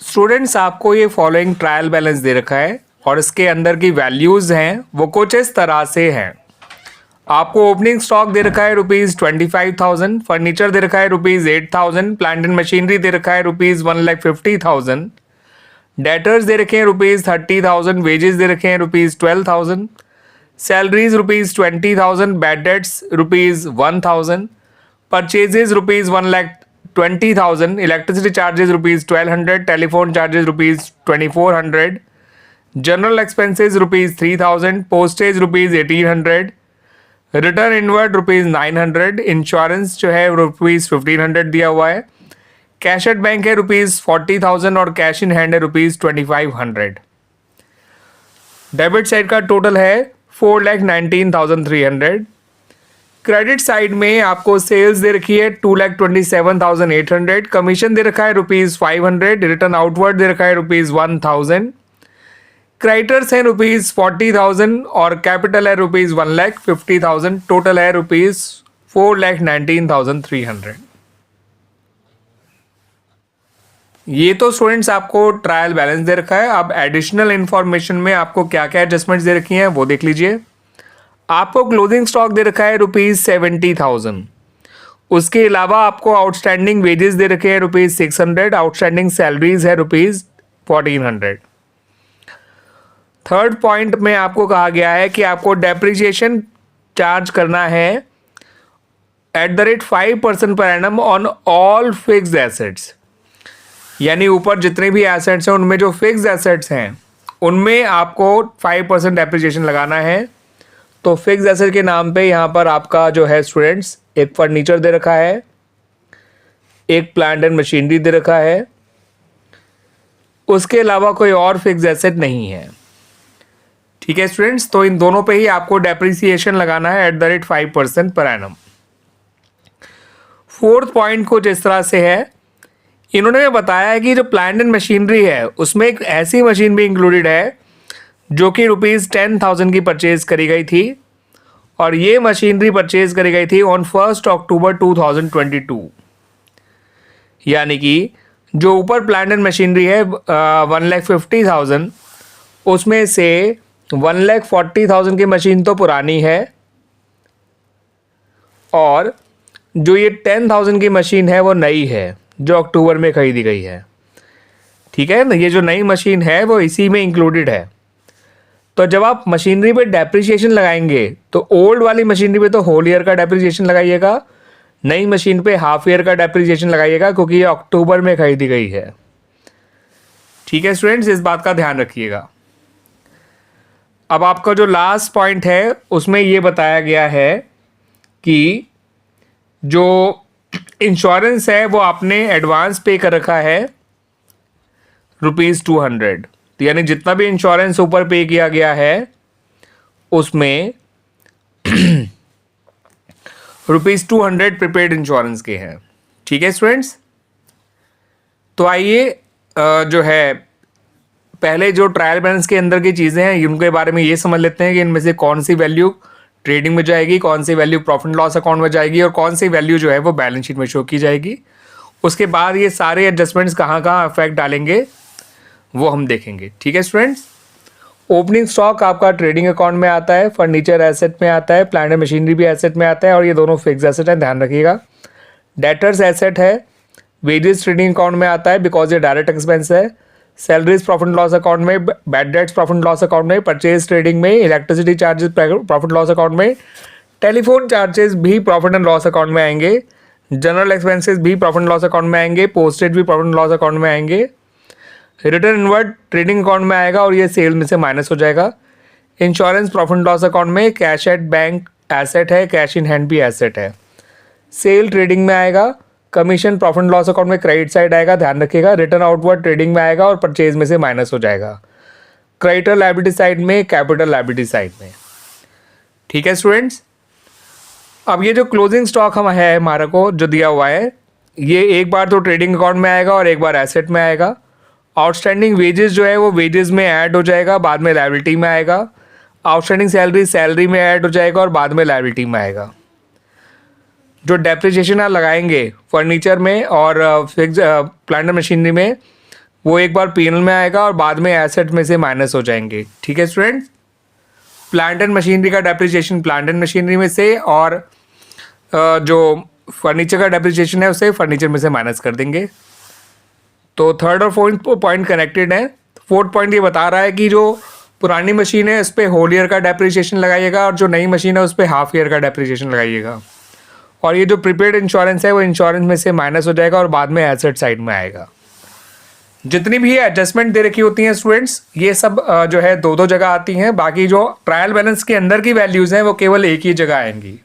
Students, आपको ये following trial balance दे रखा है और इसके अंदर की वैल्यूज़ हैं वो कुछ इस तरह से हैं। आपको ओपनिंग स्टॉक दे रखा है ₹25,000, फर्नीचर दे रखा है ₹8,000, प्लांट एंड मशीनरी दे रखा है ₹1,50,000, डेटर्स दे रखे हैं ₹30,000, वेजेस दे रखे हैं ₹12,000, salaries ₹20,000, bad debts ₹1,000, purchases ₹1,20,000, electricity charges ₹1,200, telephone charges ₹2,400, general expenses ₹3,000, postage ₹1,800, return inward ₹900, insurance जो है ₹1,500 दिया हुआ है, कैश एट बैंक है ₹40,000 और कैश इन हैंड है ₹2,500। डेबिट साइड का टोटल है 4,19,300। क्रेडिट साइड में आपको सेल्स दे रखी है 2,27,800, कमीशन दे रखा है ₹500, रिटर्न आउटवर्ड दे रखा है ₹1,000, क्रेडिटर्स हैं ₹40,000 और कैपिटल है ₹1,50,000। टोटल है ₹4,19,300। ये तो स्टूडेंट्स आपको ट्रायल बैलेंस दे रखा है। अब एडिशनल इंफॉर्मेशन में आपको क्या क्या एडजस्टमेंट्स दे रखी हैं वो देख लीजिए। आपको क्लोजिंग स्टॉक दे रखा है ₹70,000। उसके अलावा आपको आउटस्टैंडिंग वेजेस दे रखे हैं ₹600, आउटस्टैंडिंग सैलरीज है ₹1,400। थर्ड पॉइंट में आपको कहा गया है कि आपको डेप्रिसिएशन चार्ज करना है @5% per annum on all fixed assets. यानी ऊपर जितने भी एसेट्स हैं उनमें जो फिक्स्ड एसेट्स हैं उनमें आपको 5% डेप्रिसिएशन लगाना है। तो फिक्स्ड एसेट के नाम पे यहाँ पर आपका जो है स्टूडेंट्स, एक फर्नीचर दे रखा है, एक प्लांट एंड मशीनरी दे रखा है, उसके अलावा कोई और फिक्स्ड एसेट नहीं है। ठीक है स्टूडेंट्स, तो इन दोनों पे ही आपको डेप्रिसिएशन लगाना है @5% पर एनम। फोर्थ पॉइंट कुछ इस तरह से है, इन्होंने बताया है कि जो प्लांट एंड मशीनरी है उसमें एक ऐसी मशीन भी इंक्लूडेड है जो कि ₹10,000 की परचेज करी गई थी और ये मशीनरी परचेज करी गई थी ऑन 1 अक्टूबर 2022। यानी कि जो ऊपर प्लांट एंड मशीनरी है 1,50,000, उसमें से 1,40,000 की मशीन तो पुरानी है और जो ये 10,000 की मशीन है वो नई है जो अक्टूबर में खरीदी गई है। ठीक है ना, ये जो नई मशीन है वो इसी में इंक्लूडेड है। तो जब आप मशीनरी पे डेप्रिसिएशन लगाएंगे तो ओल्ड वाली मशीनरी पे तो होल ईयर का डेप्रिसिएशन लगाइएगा, नई मशीन पे हाफ ईयर का डेप्रिसिएशन लगाइएगा क्योंकि ये अक्टूबर में खरीदी गई है। ठीक है स्टूडेंट्स, इस बात का ध्यान रखिएगा। अब आपका जो लास्ट पॉइंट है उसमें ये बताया गया है कि जो इंश्योरेंस है वो आपने एडवांस पे कर रखा है ₹200। तो यानी जितना भी इंश्योरेंस ऊपर पे किया गया है उसमें ₹200 प्रीपेड इंश्योरेंस के हैं। ठीक है स्टूडेंट्स, तो आइए जो है पहले जो ट्रायल बैलेंस के अंदर की चीज़ें हैं उनके बारे में ये समझ लेते हैं कि इनमें से कौन सी वैल्यू ट्रेडिंग में जाएगी, कौन सी वैल्यू प्रॉफिट लॉस अकाउंट में जाएगी और कौन सी वैल्यू जो है वो बैलेंस शीट में शो की जाएगी। उसके बाद ये सारे एडजस्टमेंट्स कहाँ कहाँ अफेक्ट डालेंगे वो हम देखेंगे। ठीक है स्टूडेंट्स, ओपनिंग स्टॉक आपका ट्रेडिंग अकाउंट में आता है, फर्नीचर एसेट में आता है, प्लांट एंड मशीनरी भी एसेट में आता है और ये दोनों फिक्स एसेट हैं, ध्यान रखिएगा। डेटर्स एसेट है, वेजेस ट्रेडिंग अकाउंट में आता है बिकॉज ये डायरेक्ट एक्सपेंस है, सैलरीज प्रॉफिट लॉस अकाउंट में, bad debts profit loss account में, परचेज ट्रेडिंग में, electricity charges profit loss account में, टेलीफोन चार्जेस भी प्रॉफिट एंड लॉस अकाउंट में आएंगे, जनरल एक्सपेंसेस भी प्रॉफिट एंड लॉस अकाउंट में आएंगे, पोस्टेज भी प्रॉफिट एंड लॉस अकाउंट में आएंगे, रिटर्न इनवर्ड ट्रेडिंग अकाउंट में आएगा और ये सेल में से माइनस हो जाएगा, इंश्योरेंस प्रॉफिट लॉस अकाउंट में, कैश एट बैंक एसेट है, कैश इन हैंड भी एसेट है, सेल ट्रेडिंग में आएगा, कमीशन प्रॉफिट लॉस अकाउंट में क्रेडिट साइड आएगा, ध्यान रखिएगा, रिटर्न आउटवर्ड ट्रेडिंग में आएगा और परचेज में से माइनस हो जाएगा, क्रेडिटर लायबिलिटी साइड में, कैपिटल लायबिलिटी साइड में। ठीक है स्टूडेंट्स, अब ये जो क्लोजिंग स्टॉक हम है हमारा को जो दिया हुआ है ये एक बार तो ट्रेडिंग अकाउंट में आएगा और एक बार एसेट में आएगा। आउटस्टैंडिंग वेजेस जो है वो वेजेस में ऐड हो जाएगा, बाद में लायबिलिटी में आएगा। आउटस्टैंडिंग सैलरी सैलरी में ऐड हो जाएगा और बाद में लायबिलिटी में आएगा। जो डेप्रिसिएशन आप लगाएंगे फर्नीचर में और फिक्स प्लांट मशीनरी में वो एक बार P&L में आएगा और बाद में एसेट में से माइनस हो जाएंगे। ठीक है स्टूडेंट्स। प्लांट एंड मशीनरी का डेप्रिसिएशन प्लांट एंड मशीनरी में से, और जो फर्नीचर का डेप्रिसिएशन है उसे फर्नीचर में से माइनस कर देंगे। तो थर्ड और फोर्थ पॉइंट कनेक्टेड है। फोर्थ पॉइंट ये बता रहा है कि जो पुरानी मशीन है उस पर होल ईयर का डेप्रिसिएशन लगाइएगा और जो नई मशीन है उस पर हाफ ईयर का डेप्रिसिएशन लगाइएगा। और ये जो प्रीपेड इंश्योरेंस है वो इंश्योरेंस में से माइनस हो जाएगा और बाद में एसेट साइड में आएगा। जितनी भी एडजस्टमेंट दे रखी होती हैं स्टूडेंट्स, ये सब जो है दो दो जगह आती हैं। बाकी जो ट्रायल बैलेंस के अंदर की वैल्यूज़ हैं वो केवल एक ही जगह आएंगी।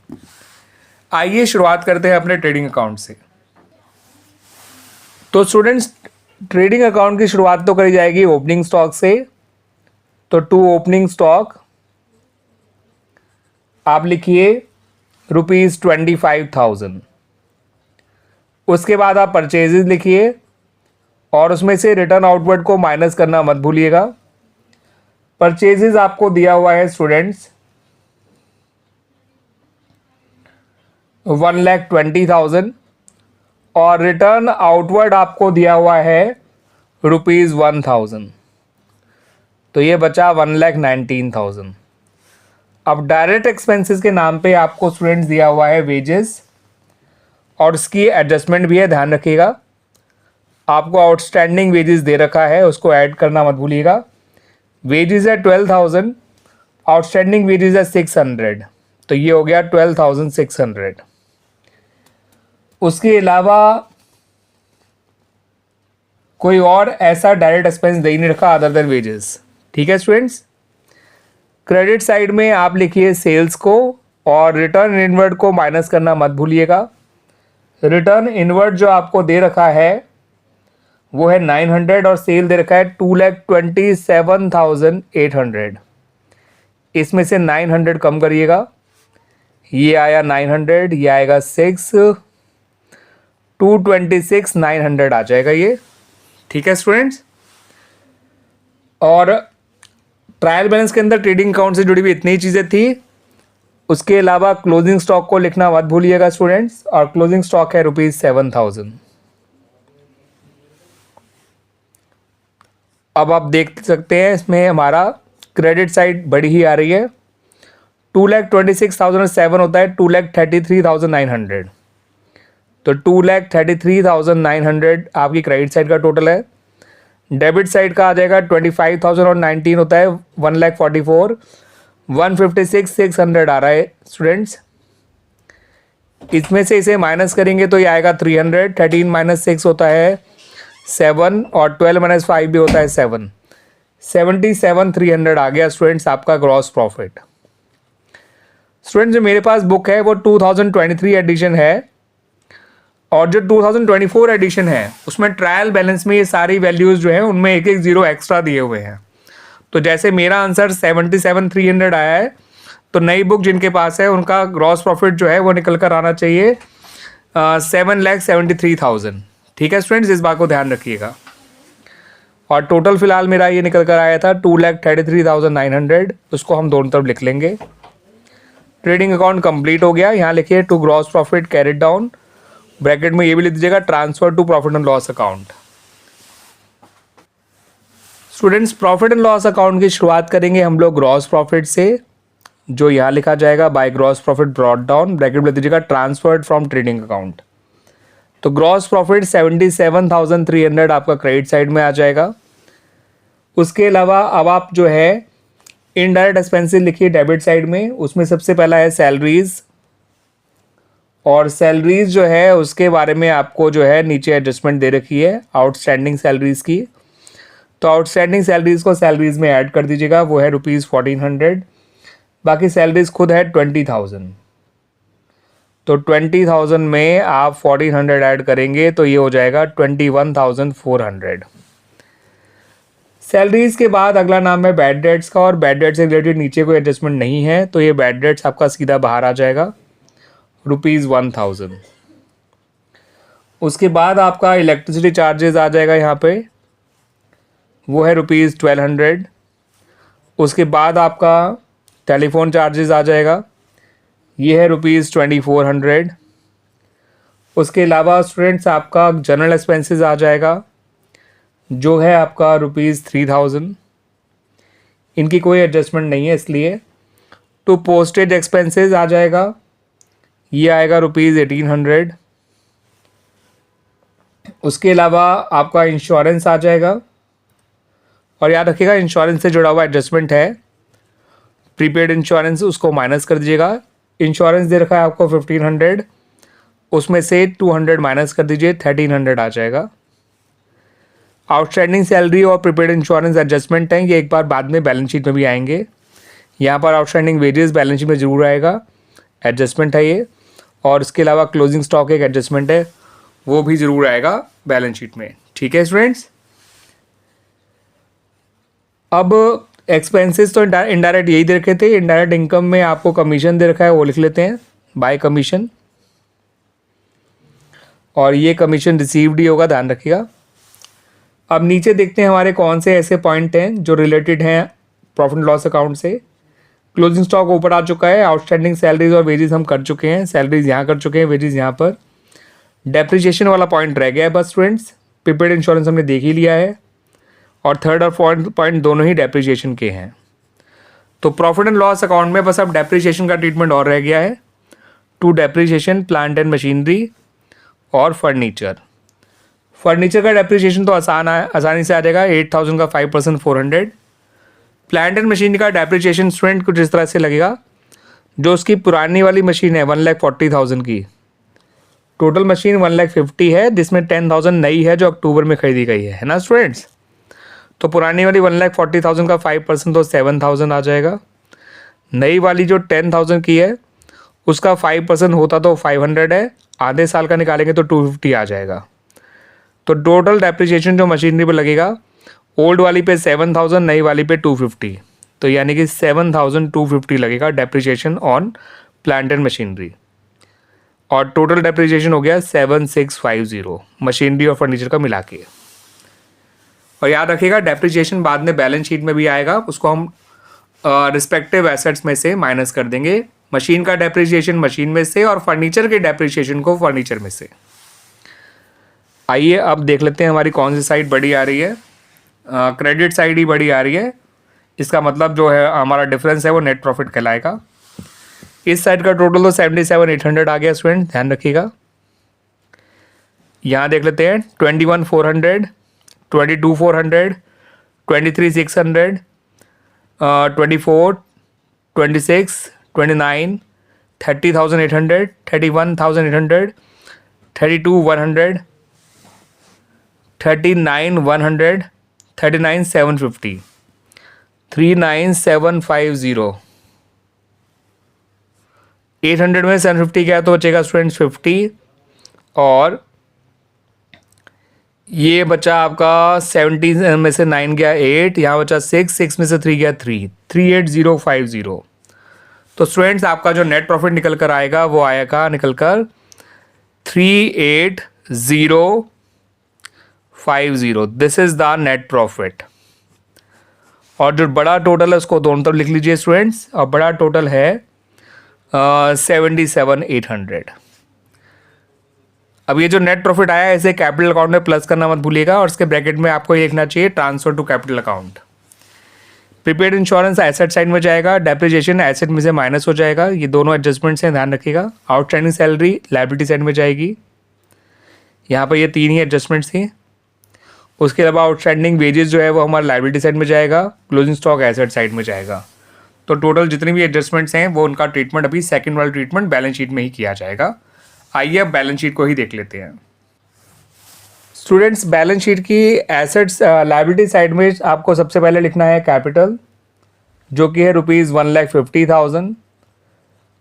आइए शुरुआत करते हैं अपने ट्रेडिंग अकाउंट से। तो स्टूडेंट्स, ट्रेडिंग अकाउंट की शुरुआत तो करी जाएगी ओपनिंग स्टॉक से। तो टू ओपनिंग स्टॉक आप लिखिए ₹25,000। उसके बाद आप परचेजेस लिखिए और उसमें से रिटर्न आउटवर्ड को माइनस करना मत भूलिएगा। परचेजेस आपको दिया हुआ है स्टूडेंट्स 1,20,000 और रिटर्न आउटवर्ड आपको दिया हुआ है ₹1,000। तो ये बचा 1,19,000। अब डायरेक्ट एक्सपेंसेस के नाम पे आपको स्टूडेंट्स दिया हुआ है वेजेस और उसकी एडजस्टमेंट भी है, ध्यान रखिएगा। आपको आउटस्टैंडिंग वेजेस दे रखा है, उसको ऐड करना मत भूलिएगा। वेजेस है 12,000, आउटस्टैंडिंग वेजेस है 600, तो ये हो गया 12,600। उसके अलावा कोई और ऐसा डायरेक्ट एक्सपेंस दे ही नहीं रखा अदर देन वेजेस। ठीक है स्टूडेंट्स। क्रेडिट साइड में आप लिखिए सेल्स को और रिटर्न इनवर्ड को माइनस करना मत भूलिएगा। रिटर्न इनवर्ड जो आपको दे रखा है वो है 900 और सेल दे रखा है 2,27,800। इसमें से 900 कम करिएगा, ये आया 900, ये आएगा 6, 226,900 आ जाएगा ये। ठीक है स्टूडेंट्स। और ट्रायल बैलेंस के अंदर ट्रेडिंग अकाउंट से जुड़ी हुई इतनी चीज़ें थी। उसके अलावा क्लोजिंग स्टॉक को लिखना मत भूलिएगा स्टूडेंट्स, और क्लोजिंग स्टॉक है ₹7,000। अब आप देख सकते हैं इसमें हमारा क्रेडिट साइड बड़ी ही आ रही है। 2,26,007 होता है 2,33,900। तो 2,33,900 आपकी क्रेडिट साइड का टोटल है। डेबिट साइड का आ जाएगा 25,000 और 19 होता है 1,44,000, 156,600 आ रहा है स्टूडेंट्स। इसमें से इसे माइनस करेंगे तो ये आएगा 300, 13 माइनस 6 होता है 7 और 12 माइनस 5 भी होता है 7, 77,300 आ गया स्टूडेंट्स आपका ग्रॉस प्रॉफिट। स्टूडेंट्स, जो मेरे पास बुक है वो 2023 एडिशन है और जो 2024 एडिशन है उसमें ट्रायल बैलेंस में ये सारी वैल्यूज़ जो है उनमें एक एक जीरो एक्स्ट्रा दिए हुए हैं। तो जैसे मेरा आंसर 77,300 आया है, तो नई बुक जिनके पास है उनका ग्रॉस प्रॉफिट जो है वो निकल कर आना चाहिए 7,73,000। ठीक है स्टूडेंट्स, इस बात को ध्यान रखिएगा। और टोटल फिलहाल मेरा ये निकल कर आया था 2,33,900, उसको हम दोनों तरफ लिख लेंगे। ट्रेडिंग अकाउंट कंप्लीट हो गया। यहाँ लिखिए to gross profit carried down, bracket में ये भी लिख दीजिएगा transfer to profit and loss account. Students, profit and loss account की शुरुआत करेंगे हम लोग ग्रॉस प्रॉफिट से, जो यहाँ लिखा जाएगा by gross profit brought down, bracket में लिख दीजिएगा ट्रांसफर्ड फ्रॉम ट्रेडिंग अकाउंट। तो ग्रॉस प्रॉफिट 77,300 आपका क्रेडिट साइड में आ जाएगा। उसके अलावा अब आप जो है इनडायरेक्ट एक्सपेंसेस लिखिए डेबिट साइड में। उसमें सबसे पहला है सैलरीज, और सैलरीज जो है उसके बारे में आपको जो है नीचे एडजस्टमेंट दे रखी है आउटस्टैंडिंग सैलरीज की। तो आउटस्टैंडिंग सैलरीज को सैलरीज में ऐड कर दीजिएगा, वो है ₹1,400। बाकी सैलरीज खुद है 20,000। तो 20,000 में आप 1,400 ऐड करेंगे तो ये हो जाएगा 21,400। सैलरीज के बाद अगला नाम है बैड डेट्स का, और बैड डेट से रिलेटेड नीचे कोई एडजस्टमेंट नहीं है, तो ये बैड डेट्स आपका सीधा बाहर आ जाएगा ₹1,000। उसके बाद आपका इलेक्ट्रिसिटी चार्जेस आ जाएगा यहाँ पे, वो है ₹1,200। उसके बाद आपका टेलीफोन चार्जेस आ जाएगा, ये है ₹2,400। उसके अलावा स्टूडेंट्स आपका जनरल एक्सपेंसेस आ जाएगा, जो है आपका ₹3000, इनकी कोई एडजस्टमेंट नहीं है इसलिए। तो पोस्टेज एक्सपेंसेस आ जाएगा, ये आएगा ₹1800। उसके अलावा आपका इंश्योरेंस आ जाएगा, और याद रखिएगा इंश्योरेंस से जुड़ा हुआ एडजस्टमेंट है, प्रीपेड इंश्योरेंस, उसको माइनस कर दीजिएगा। इंश्योरेंस दे रखा है आपको 1500, उसमें से 200 माइनस कर दीजिए, 1300 आ जाएगा। आउटस्टैंडिंग सैलरी और प्रीपेड इंश्योरेंस एडजस्टमेंट हैं, ये एक बार बाद में बैलेंस शीट में भी आएंगे। यहाँ पर आउटस्टैंडिंग वेजेस बैलेंस शीट में ज़रूर आएगा, एडजस्टमेंट है ये। और इसके अलावा क्लोजिंग स्टॉक एक एडजस्टमेंट है, वो भी ज़रूर आएगा बैलेंस शीट में। ठीक है स्टूडेंट्स। अब एक्सपेंसेस तो इनडायरेक्ट यही दे रखे थे। इनडायरेक्ट इनकम में आपको कमीशन दे रखा है, वो लिख लेते हैं बाय कमीशन, और ये कमीशन रिसीव्ड ही होगा, ध्यान रखिएगा। अब नीचे देखते हैं हमारे कौन से ऐसे पॉइंट हैं जो रिलेटेड हैं प्रॉफिट एंड लॉस अकाउंट से। क्लोजिंग स्टॉक ऊपर आ चुका है, आउटस्टैंडिंग सैलरीज और वेजेस हम कर चुके हैं, सैलरीज यहाँ कर चुके हैं, वेजेस यहाँ पर। डेप्रिसिएशन वाला पॉइंट रह गया है बस स्टूडेंट्स। प्रीपेड इंश्योरेंस हमने देख ही लिया है, और थर्ड और फोर्थ पॉइंट दोनों ही डेप्रिसिएशन के हैं। तो प्रॉफिट एंड लॉस अकाउंट में बस अब डेप्रिसिएशन का ट्रीटमेंट और रह गया है, to depreciation plant and machinery और फर्नीचर। फर्नीचर का डेप्रिसिएशन तो आसानी से आ जाएगा, 8000 का 5% 400। प्लांट एंड मशीनरी का डेप्रिसिएशन स्टूडेंट कुछ इस तरह से लगेगा, जो उसकी पुरानी वाली मशीन है 1,40,000 की, टोटल मशीन 1,50,000 है, जिसमें 10,000 नई है जो अक्टूबर में खरीदी गई है ना स्टूडेंट्स। तो पुरानी वाली 1,40,000 का 5% तो 7,000 आ जाएगा। नई वाली जो 10,000 की है उसका 5% होता तो 500 है, आधे साल का निकालेंगे तो 250 आ जाएगा। तो टोटल डेप्रिसिएशन जो मशीनरी पर लगेगा, ओल्ड वाली पे 7,000, नई वाली पे 250, तो यानी कि 7,250 लगेगा depreciation on plant and machinery. और टोटल डेप्रिसिएशन हो गया 7,650 मशीनरी और फर्नीचर का मिला के। और याद रखिएगा डेप्रिसिएशन बाद में बैलेंस शीट में भी आएगा, उसको हम रिस्पेक्टिव एसेट्स में से माइनस कर देंगे। मशीन का डेप्रिसिएशन मशीन में से, और फर्नीचर के डेप्रिसिएशन को फर्नीचर में से। आइए अब देख लेते हैं हमारी कौन सी साइड बड़ी आ रही है। क्रेडिट साइड ही बड़ी आ रही है, इसका मतलब जो है हमारा डिफरेंस है वो नेट प्रॉफिट कहलाएगा। इस साइड का टोटल तो 77,800 आ गया स्टूडेंट, ध्यान रखिएगा। यहाँ देख लेते हैं 21,400, 22,400, 23,600, 24, 26, 29, 30,800, 31,800, 32,100, 39,100, 39,750, 39,750। 800 में 750 गया तो बचेगा स्टूडेंट्स 50, और ये बचा आपका 70 में से 9 गया 8, यहाँ बचा 6 में से 3 गया 3, 38050। तो स्टूडेंट्स आपका जो नेट प्रॉफिट निकल कर आएगा वो आएगा निकल कर 38050। This is the net profit. और जो बड़ा टोटल है उसको दोनों तरफ लिख लीजिए स्टूडेंट्स, और बड़ा टोटल है 77,800। अब ये जो नेट प्रॉफिट आया है इसे कैपिटल अकाउंट में प्लस करना मत भूलिएगा, और इसके ब्रैकेट में आपको ये लिखना चाहिए transfer to capital account. Prepaid insurance asset side में जाएगा, डेप्रिसिएशन एसेट में से माइनस हो जाएगा, ये दोनों एडजस्टमेंट्स हैं, ध्यान रखिएगा। आउटस्टैंडिंग सैलरी लायबिलिटी साइड में जाएगी, यहाँ पर ये 3 ही एडजस्टमेंट्स थी। उसके अलावा आउटस्टैंडिंग वेजेस जो है वो हमारा लायबिलिटी साइड में जाएगा, क्लोजिंग स्टॉक एसेट साइड में जाएगा। तो टोटल जितनी भी एडजस्टमेंट्स हैं वो उनका ट्रीटमेंट अभी सेकंड वाला ट्रीटमेंट बैलेंस शीट में ही किया जाएगा। आइए अब बैलेंस शीट को ही देख लेते हैं स्टूडेंट्स। बैलेंस शीट की एसेट्स लायबिलिटी साइड में आपको सबसे पहले लिखना है कैपिटल, जो कि है ₹1,50,000।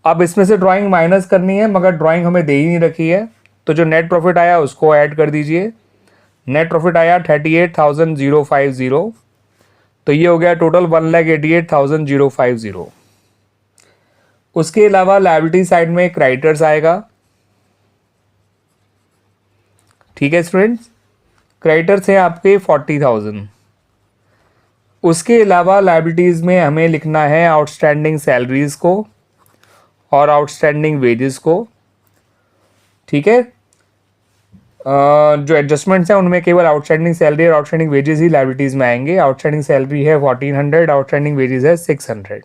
अब इसमें से ड्राइंग माइनस करनी है, मगर ड्राइंग हमें दे ही नहीं रखी है, तो जो नेट प्रॉफिट आया उसको ऐड कर दीजिए। नेट प्रॉफिट आया 38,050, तो ये हो गया टोटल 1,88,050। उसके अलावा लायबिलिटी साइड में क्रेडिटर्स आएगा, ठीक है स्टूडेंट्स। क्रेडिटर्स हैं आपके 40,000। उसके अलावा लायबिलिटीज़ में हमें लिखना है आउटस्टैंडिंग सैलरीज को और आउटस्टैंडिंग वेजेस को, ठीक है। जो एडजस्टमेंट्स हैं उनमें केवल आउटस्टैंडिंग सैलरी और आउटस्टैंडिंग वेजेस ही लाइबिलिटीज़ में आएंगे। आउटस्टैंडिंग सैलरी है 1400, आउटस्टैंडिंग वेजेस है 600।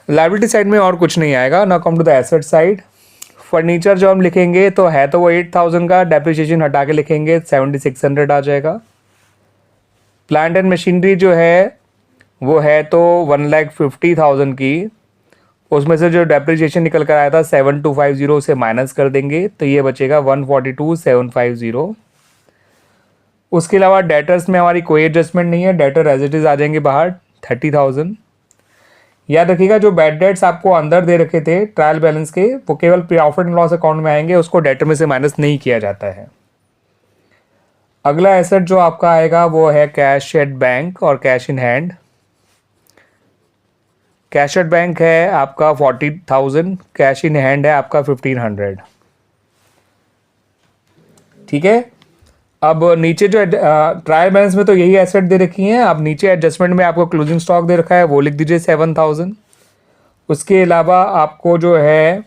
लाइबिलिटी साइड में और कुछ नहीं आएगा। Now come to the asset side. Furniture जो हम लिखेंगे तो है तो वो 8000 का, डेप्रिसिएशन हटा के लिखेंगे 7600 आ जाएगा। प्लांट एंड मशीनरी जो है वो है तो 1,50,000 की, उसमें से जो डेप्रिसिएशन निकल कर आया था 7250 से माइनस कर देंगे तो ये बचेगा 142,750। उसके अलावा डेटर्स में हमारी कोई एडजस्टमेंट नहीं है, डेटर एज इट इज़ आ जाएंगे बाहर 30,000। याद रखिएगा जो बैड डेट्स आपको अंदर दे रखे थे ट्रायल बैलेंस के वो केवल प्रॉफिट एंड लॉस अकाउंट में आएंगे, उसको डेटर में से माइनस नहीं किया जाता है। अगला एसेट जो आपका आएगा वो है कैश एट बैंक और cash in hand. Cash at bank है आपका 40,000, कैश इन हैंड है आपका 1500। ठीक है। अब नीचे जो ट्रायल बैलेंस में तो यही एसेट दे रखी हैं। अब नीचे एडजस्टमेंट में आपको क्लोजिंग स्टॉक दे रखा है वो लिख दीजिए 7000। उसके अलावा आपको जो है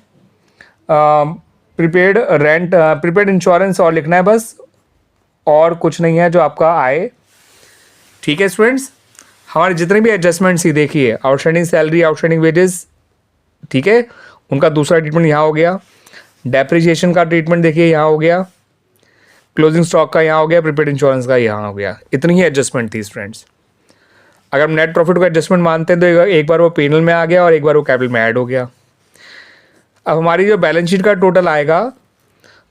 प्रीपेड रेंट, प्रीपेड इंश्योरेंस और लिखना है बस, और कुछ नहीं है जो आपका आए। ठीक है स्टूडेंट्स, हमारे जितने भी एडजस्टमेंट्स ही देखिए, आउटस्टैंडिंग सैलरी, आउटस्टैंडिंग वेजेस, ठीक है, उनका दूसरा ट्रीटमेंट यहाँ हो गया। डेप्रिसिएशन का ट्रीटमेंट देखिए यहाँ हो गया, क्लोजिंग स्टॉक का यहाँ हो गया, प्रीपेड इंश्योरेंस का यहाँ हो गया। इतनी ही एडजस्टमेंट थी फ्रेंड्स। अगर हम नेट प्रॉफिट को एडजस्टमेंट मानते हैं तो एक बार वो पेनल में आ गया और एक बार वो कैपिटल में ऐड हो गया। अब हमारी जो बैलेंस शीट का टोटल आएगा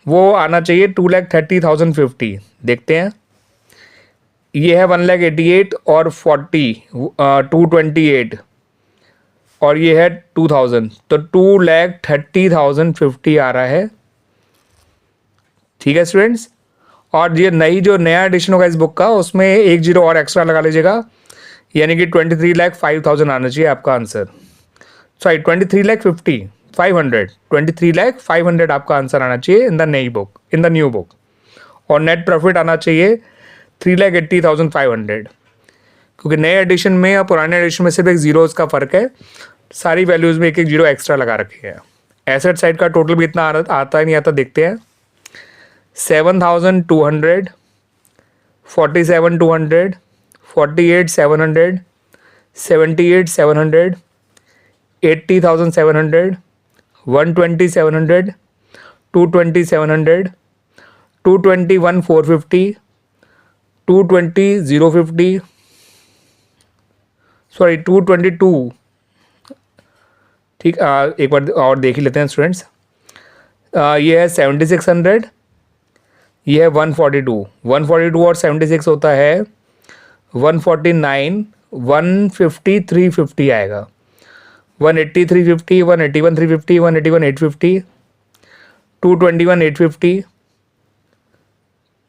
वो आना चाहिए 2,30,050। देखते हैं, ये है 1,88 और 40 228 और ये है 2000, तो 2,30,050 आ रहा है। ठीक है स्टूडेंट्स, और ये जो नया एडिशन होगा इस बुक का उसमें 1 जीरो और एक्स्ट्रा लगा लीजिएगा, यानी कि 23,05,000 आना चाहिए आपका आंसर। सॉरी 23,50,500 आपका आंसर आना चाहिए इन द न्यू बुक। और नेट प्रॉफिट आना चाहिए 3,80,500, क्योंकि नए एडिशन में और पुराने एडिशन में सिर्फ एक जीरो इसका फ़र्क है, सारी वैल्यूज़ में एक एक जीरो एक्स्ट्रा लगा रखे हैं। एसेट साइड का टोटल भी इतना आता है नहीं आता, देखते हैं। 7,200, 47,200, 48,700, 78,700, 80,700, 120,700, 220,700, 221,450, 220,050, सॉरी 222। ठीक, एक बार और देख ही लेते हैं स्टूडेंट्स। ये है 7,600, ये है 142। 142 और 76 होता है 149, 150, 350 आएगा। 180, 350, 181, 350, 181, 850, 221, 850,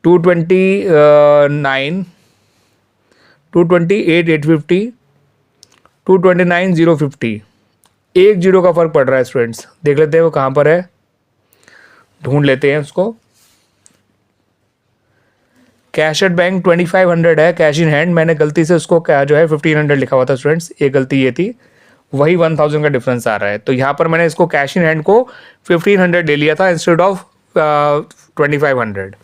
229, 228, 850, 229, 050। एक जीरो का फर्क पड़ रहा है स्टूडेंट्स, देख लेते हैं वो कहाँ पर है, ढूंढ लेते हैं उसको। कैश एट बैंक 2500 है, कैश इन हैंड मैंने गलती से उसको क्या जो है 1500 लिखा हुआ था स्टूडेंट्स, ये गलती ये थी, वही 1000 का डिफरेंस आ रहा है। तो यहाँ पर मैंने इसको कैश इन हैंड को 1500 ले लिया था इंस्टेड ऑफ 2500,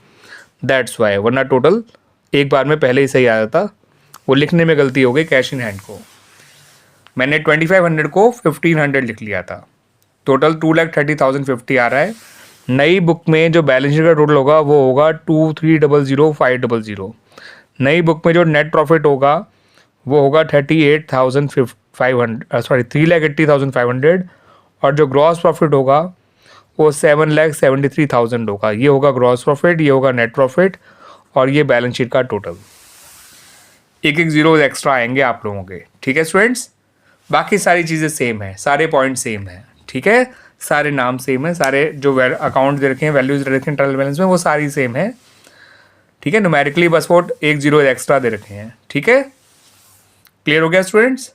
दैट्स वाई, वरना टोटल एक बार में पहले ही सही आया था, वो लिखने में गलती हो गई। कैश इन हैंड को मैंने 2500 को 1500 लिख लिया था। टोटल 2,30,050 आ रहा है। नई बुक में जो बैलेंस शीट का टोटल होगा वो होगा 2,300,500। नई बुक में जो नेट प्रॉफिट होगा वो होगा 3,80,500 और जो ग्रॉस प्रॉफिट होगा वो 7,73,000 होगा। ये होगा ग्रॉस प्रॉफिट, ये होगा नेट प्रॉफिट और ये बैलेंस शीट का टोटल। एक एक जीरो एक्स्ट्रा आएंगे आप लोगों के। ठीक है स्टूडेंट्स, बाकी सारी चीज़ें सेम है, सारे पॉइंट सेम है। ठीक है, सारे नाम सेम है, सारे जो अकाउंट दे रखे हैं, वैल्यूज दे रखे हैं ट्रायल बैलेंस में, वो सारी सेम है। ठीक है, न्यूमेरिकली बस वो एक जीरो एक्स्ट्रा दे रखे हैं। ठीक है, क्लियर हो गया स्टूडेंट्स।